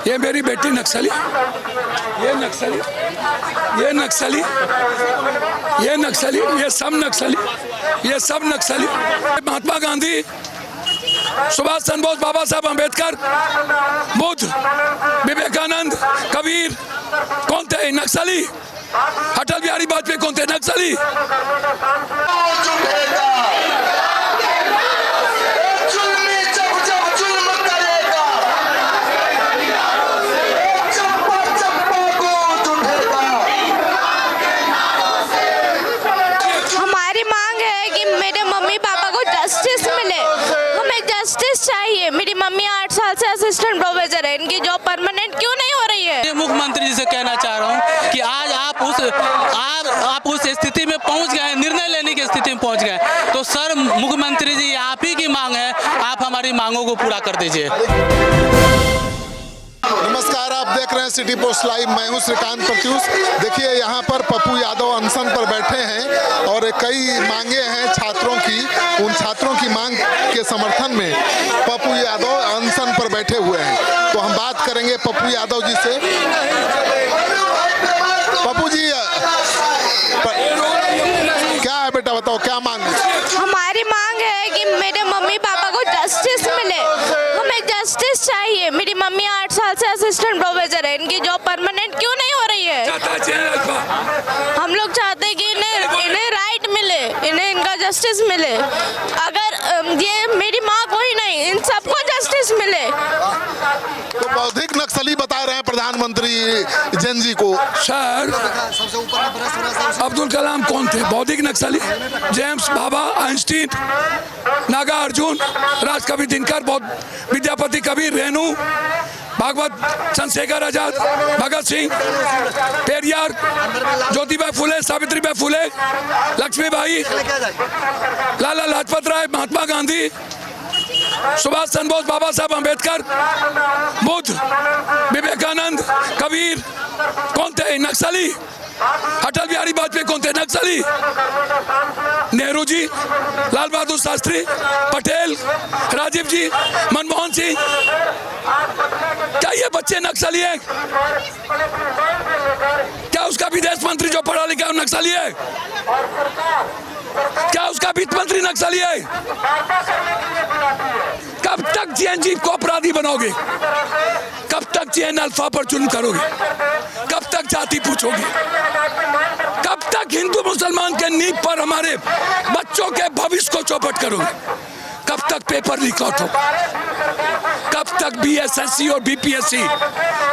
ये मेरी बेटी नक्सली, ये नक्सली, ये नक्सली, ये नक्सली, ये सब नक्सली, ये सब नक्सली। महात्मा गांधी, सुभाष चंद्र बोस, बाबा साहब अम्बेडकर, बुद्ध, विवेकानंद, कबीर कौन थे? नक्सली। अटल बिहारी वाजपेयी कौन थे? नक्सली। हमारी मांग है कि मेरे मम्मी पापा को जस्टिस मिले, हमें जस्टिस चाहिए। मेरी मम्मी 8 साल से असिस्टेंट प्रोफेसर है, इनकी जॉब परमानेंट क्यों नहीं हो रही है? मुख्यमंत्री जी से कहना चाह रहा हूँ कि आज आप उस स्थिति में पहुंच गए, निर्णय लेने की स्थिति में पहुंच गए, तो सर मुख्यमंत्री जी आप ही की मांग है, आप हमारी मांगों को पूरा कर दीजिए। नमस्कार, आप देख रहे हैं सिटी पोस्ट लाइव। मैं हूं श्रीकांत प्रत्युष। देखिए यहाँ पर पप्पू यादव अनशन पर बैठे हैं और कई मांगे हैं छात्रों की। उन छात्रों की मांग के समर्थन में पप्पू यादव अनशन पर बैठे हुए हैं। तो हम बात करेंगे पप्पू यादव जी से। पप्पू जी, क्या है बेटा, बताओ क्या मांग है? हमारी मांग है कि मेरे मम्मी पापा को जस्टिस मिले, हमें जस्टिस चाहिए। मेरी मम्मी 8 साल से असिस्टेंट प्रोफेसर है, इनकी जॉब परमानेंट क्यों नहीं हो रही है? हम लोग चाहते हैं कि इन्हें राइट मिले, इन्हें इनका जस्टिस मिले। अगर ये मेरी माँ को ही नहीं, इन सबको जस्टिस मिले। तो बौद्धिक नक्सली बता रहे हैं प्रधानमंत्री जन जी को। सर, अब्दुल कलाम कौन थे? बौद्धिक नक्सली। जेम्स, बाबा, आइंस्टीन, नागा अर्जुन, राजकवि दिनकर, विद्यापति कबीर, रेणु, भागवत, चंद्रशेखर आजाद, भगत सिंह, पेरियार, ज्योतिबा फुले, सावित्रीबाई फुले, लक्ष्मीबाई, लाला लाजपत राय, महात्मा गांधी, सुभाष चंद्र बोस, बाबा साहब अम्बेडकर, बुद्ध, विवेकानंद, कबीर कौन थे? नक्सली। अटल बिहारी वाजपेयी कौन थे? नक्सली। नेहरू जी, लाल बहादुर शास्त्री, पटेल, राजीव जी, मनमोहन सिंह, क्या ये बच्चे नक्सली हैं? क्या उसका विदेश मंत्री जो पढ़ा लिखा है नक्सली है? क्या उसका वित्त मंत्री नक्सली है? कब तक जेएनजी को अपराधी बनाओगे? कब तक जेएन अल्फा पर जुल्म करोगे? कब तक जाति पूछोगे? कब तक हिंदू मुसलमान के नींव पर हमारे बच्चों के भविष्य को चौपट करोगे? कब तक पेपर लीक आउट होगा? कब तक बीएसएससी और बीपीएससी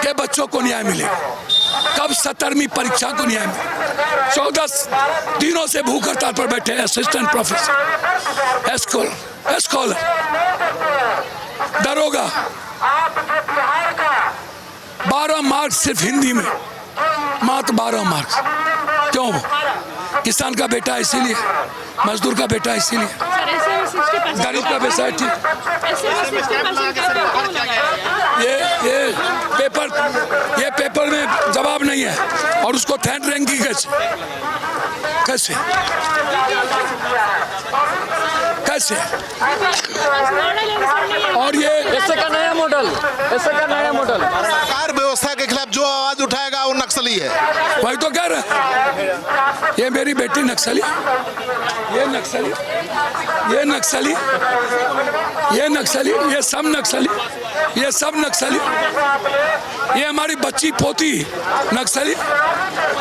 के बच्चों को न्याय मिलेगा? कब 17वीं परीक्षा को न्याय मिलेगा? 14 दिनों से भूख हड़ताल पर बैठे हैं असिस्टेंट प्रोफेसर, स्कॉलर, दरोगा। 12 मार्क्स सिर्फ हिंदी में, मात्र 12 मार्क्स। क्यों? किसान का बेटा इसीलिए, मजदूर का बेटा इसीलिए, गरीब का बेटा है। ठीक, ये पेपर में जवाब नहीं है और उसको थर्ड रैंक की कैसे और ये ऐसे का नया मॉडल, सरकार व्यवस्था के खिलाफ जो आवाज उठाएगा वो नक्सली है। वही तो कह रहे। ये मेरी बेटी नक्सली, ये नक्सली, ये नक्सली, ये नक्सली, ये सब नक्सली, ये सब नक्सली, ये हमारी बच्ची पोती नक्सली,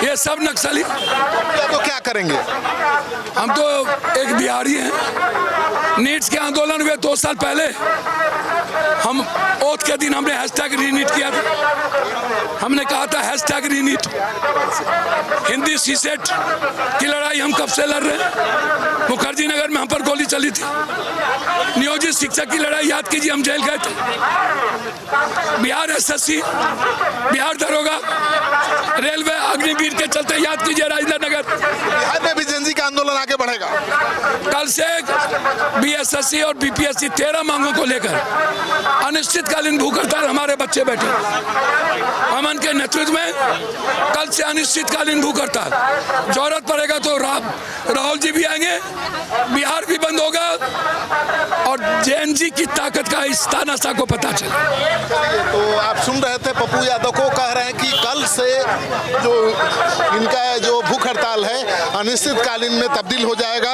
ये सब नक्सली। तो क्या करेंगे? हम तो एक बिहारी हैं। नीट्स के आंदोलन हुए 2 साल पहले, हम ओथ के दिन हमने हैशटैग रीनीट किया था। हमने कहा था हैशटैग रीनीट। हिंदी सीसेट की लड़ाई हम कब से लड़ रहे हैं। मुखर्जी नगर में हम पर गोली चली थी। नियोजित शिक्षक की लड़ाई याद कीजिए, हम जेल गए थे। बिहार एसएससी, बिहार दरोगा, रेलवे अग्निवीर के चलते याद कीजिए राजेंद्र नगर। बिहार में भी जेएनजी का आंदोलन आगे बढ़ेगा। कल से बीएसएससी और बीपीएससी 13 मांगों को लेकर अनिश्चितकालीन भूख हड़ताल हमारे बच्चे बैठे। अमन के नेतृत्व में कल से अनिश्चितकालीन भूख हड़ताल। जरूरत पड़ेगा तो राहुल जी भी आएंगे, बिहार भी बंद होगा और जेएनजी की ताकत का इस तानाशाह को पता चले। तो आप सुन रहे थे पप्पू यादव को, कह रहे हैं कि कल से जो इनका जो भूख हड़ताल है अनिश्चितकालीन में तब्दील हो जाएगा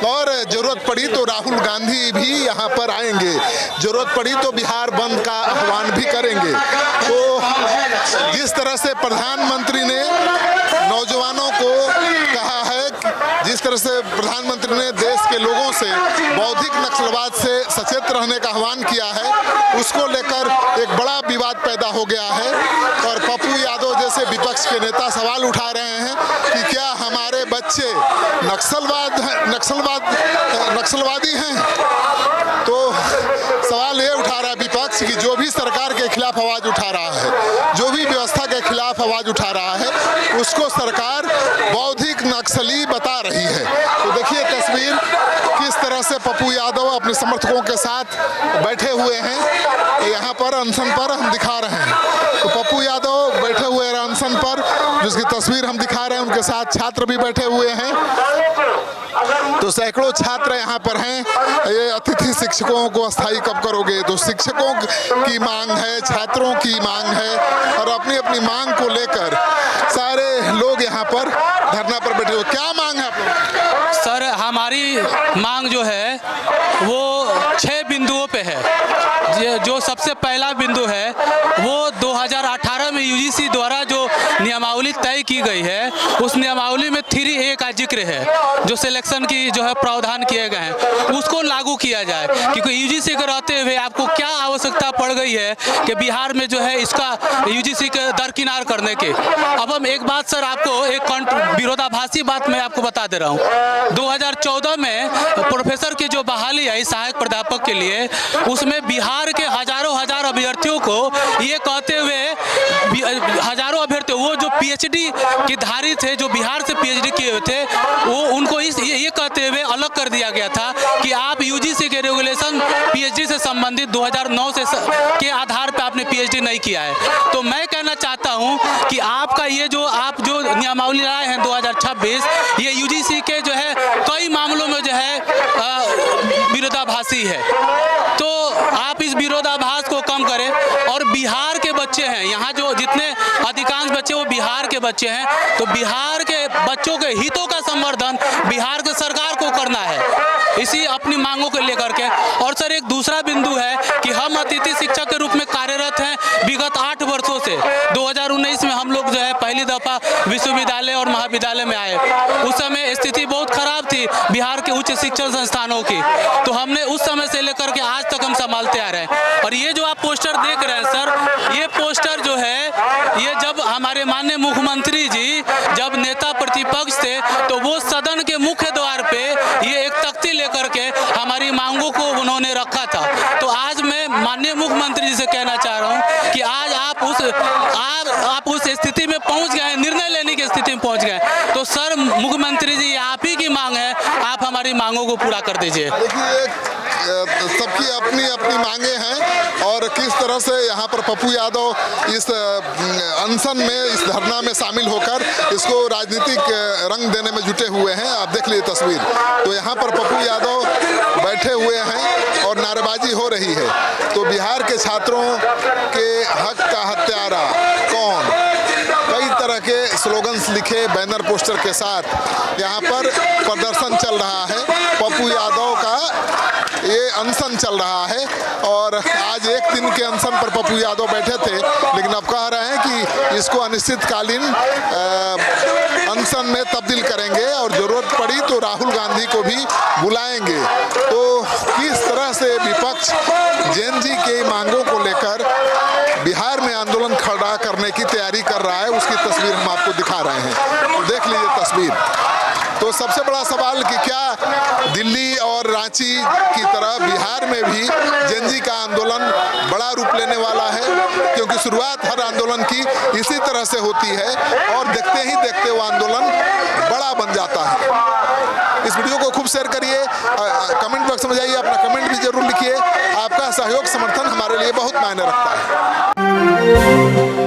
और जरूरत पड़ी तो राहुल गांधी भी यहाँ पर आएंगे, जरूरत पड़ी तो बिहार बंद का आह्वान भी करेंगे। तो जिस तरह से प्रधानमंत्री ने नौजवानों को कहा है, जिस तरह से प्रधानमंत्री ने देश के लोगों से बौद्धिक नक्सलवाद से सचेत रहने का आह्वान किया है, उसको लेकर एक बड़ा विवाद पैदा हो गया है। और पप्पू यादव जैसे विपक्ष के नेता सवाल उठा रहे हैं कि क्या हमारे बच्चे नक्सलवादी हैं। तो सवाल ये उठा रहा है विपक्ष कि जो भी सरकार के खिलाफ आवाज उठा रहा है, जो भी व्यवस्था के खिलाफ आवाज उठा रहा है, उसको सरकार बौद्धिक नक्सली बता रही है। तो देखिए तस्वीर किस तरह से पप्पू यादव अपने समर्थकों के साथ बैठे हुए हैं, यहाँ पर अनशन पर हम दिखा रहे हैं। तो पप्पू यादव बैठे हुए हैं अनशन पर, जिसकी तस्वीर हम दिखा रहे हैं, उनके साथ छात्र भी बैठे हुए हैं। तो सैकड़ों छात्र यहाँ पर हैं। ये अतिथि शिक्षकों को अस्थायी कब करोगे? तो शिक्षकों की मांग है, छात्रों की मांग है और अपनी अपनी मांग को लेकर सारे लोग यहाँ पर धरना पर बैठे हुए। क्या मांग है आप लोग? सर हमारी मांग जो है वो 6 बिंदुओं पे है। जो सबसे पहला बिंदु है वो 2018 में यूजीसी द्वारा जो नियमावली तय की गई है, उस नियमावली में 3A का जिक्र है, जो सिलेक्शन की जो है प्रावधान किए गए हैं, उसको लागू किया जाए। क्योंकि यूजीसी के रहते हुए आपको क्या आवश्यकता पड़ गई है कि बिहार में जो है इसका यूजीसी के दरकिनार करने के। अब हम एक बात सर आपको एक विरोधाभासी बात मैं आपको बता दे रहा हूँ। 2014 में प्रोफेसर की जो बहाली आई सहायक प्राध्यापक के लिए, उसमें बिहार के हजारों अभ्यर्थियों को ये कहते हुए, हजारों अभ्यर्थी वो जो पीएचडी की धारी थे, जो बिहार से पीएचडी किए हुए थे, वो उनको ये कहते हुए अलग कर दिया गया था कि आप यूजीसी के रेगुलेशन पीएचडी से संबंधित 2009 से के आधार पर आपने पीएचडी नहीं किया है। तो मैं कहना चाहता हूं कि आपका ये जो आप जो नियमावली लाए हैं 2026, ये यूजीसी के जो है कई मामलों में जो है विरोधाभासी है। तो आप इस विरोधाभास को कम करें। और बिहार के बच्चे हैं यहाँ, जो जितने अधिकांश बच्चे वो बिहार के बच्चे हैं, तो बिहार के बच्चों के हितों का संवर्धन बिहार के सरकार को करना है, इसी अपनी मांगों को लेकर के। और सर एक दूसरा बिंदु है कि हम अतिथि शिक्षक के रूप में कार्यरत हैं विगत 8 वर्षों से। 2019 में हम लोग जो है पहली दफा विश्वविद्यालय और महाविद्यालय में आए। उस समय स्थिति बहुत खराब थी बिहार के उच्च शिक्षण संस्थानों की, तो हमने उस समय से लेकर के आज तक हम संभालते आ रहे हैं। और ये जो आप पोस्टर देख रहे हैं सर, ये पोस्टर जो है ये जब हमारे माननीय मुख्यमंत्री जी जब नेता प्रतिपक्ष थे, तो वो सदन के मुख्य द्वार पे ये एक तख्ती लेकर के हमारी मांगों को उन्होंने रखा था। तो आज मैं माननीय मुख्यमंत्री जी से कहना चाह रहा हूँ कि आज आप उस स्थिति में पहुंच गए, निर्णय लेने की स्थिति में पहुंच गए। तो सर मुख्यमंत्री जी आप ही की मांग है, आप हमारी मांगों को पूरा कर दीजिए। देखिए सबकी अपनी अपनी मांगे हैं और किस तरह से यहाँ पर पप्पू यादव इस अनशन में, इस धरना में शामिल होकर इसको राजनीतिक रंग देने में जुटे हुए हैं। आप देख लीजिए तस्वीर। तो यहाँ पर पप्पू यादव बैठे हुए हैं और नारेबाजी हो रही है। तो बिहार के छात्रों के हक का हत्यारा कौन, कई तरह के स्लोगन्स लिखे बैनर पोस्टर के साथ यहाँ पर प्रदर्शन चल रहा है। पप्पू यादव का ये अनशन चल रहा है और आज एक दिन के अनशन पर पप्पू यादव बैठे थे, लेकिन अब कह रहे हैं कि इसको अनिश्चितकालीन अनशन में तब्दील करेंगे और जरूरत पड़ी तो राहुल गांधी को भी बुलाएंगे। तो किस तरह से विपक्ष जैन जी के मांगों को लेकर बिहार में आंदोलन खड़ा करने की तैयारी कर रहा है, उसकी तस्वीर हम आपको दिखा रहे हैं। तो देख लीजिए तस्वीर। तो सबसे बड़ा सवाल कि क्या दिल्ली और रांची की तरह बिहार में भी जैन जी का आंदोलन बड़ा रूप लेने वाला है, क्योंकि शुरुआत हर आंदोलन की इसी तरह से होती है और देखते ही देखते वो आंदोलन बड़ा बन जाता है। इस वीडियो को खूब शेयर करिए, कमेंट बॉक्स में जाइए, अपना कमेंट भी जरूर लिखिए। आपका सहयोग समर्थन हमारे लिए बहुत मायने रखता है।